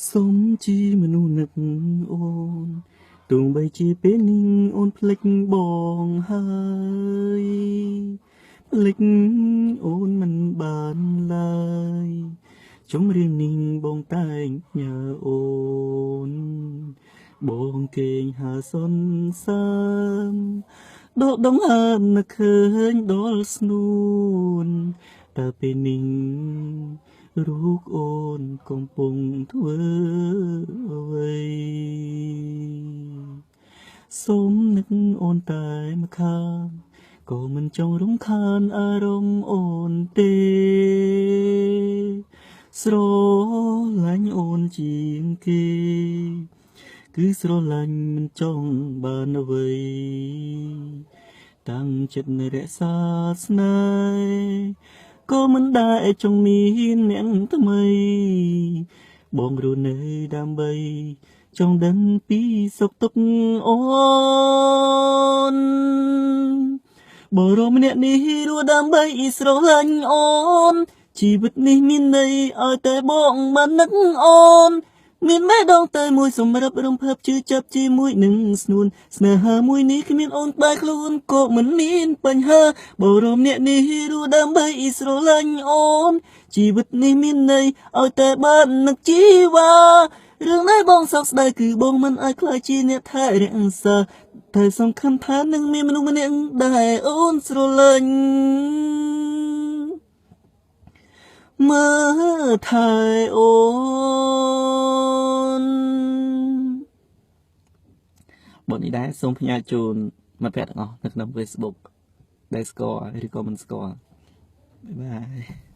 สมจีมนุนึกโอนตุงใบจีเป็นนิ่งโอนพลิกบองหายพลิกโอนมันบานลายจงเรียงนิ่งบองใต้ยาโอนบองเก่งหาสนสามดอกดองหานนักเคยดอลสนูนแต่เป็นนิ่ง រូបអូនកំពុងធ្វើអ្វីសូមនឹកអូនតែម្ខាងក៏មិនចង់រំខានអារម្មណ៍អូនទេស្រឡាញ់អូនជាងគេគឺស្រឡាញ់មិនចង់បានអ្វីតាំងចិត្តរក្សាស្នេហ៍ក៏មិនដែលចង់មានអ្នកថ្មីបងរស់នៅដើម្បីចង់ដឹងពីសុខទុក្ខអូនបរមម្នាក់នេះរស់ដើម្បីស្រឡាញ់អូនជីវិតនេះមានន័យឲ្យតែបងបាននឹកអូនមានបេះដូងតែមួយសម្រាប់រំភើបជឿចាប់ជាមួយនឹងស្នួនស្នេហាមួយនេះគ្មានអូនក្បែរខ្លួនក៏មិនមានបញ្ហាបរមអ្នកនេះរស់ដើម្បីស្រឡាញ់អូនជីវិតនេះមានន័យឲ្យតែបាននឹកជីវ៉ារឿងដែលបងសោកស្ដាយគឺបងមិនអាចខ្លាចជាអ្នកថែរក្សាតែសំខាន់ថានឹងមានមនុស្សម្នាក់ដែលអូនស្រឡាញ់មើលថែអូនបទនេះដែរសូមផ្ញើជូនមិត្តភក្តិទាំងអស់នៅក្នុង Facebook ដែលស្គាល់ឬក៏មិនស្គាល់បាយបាយ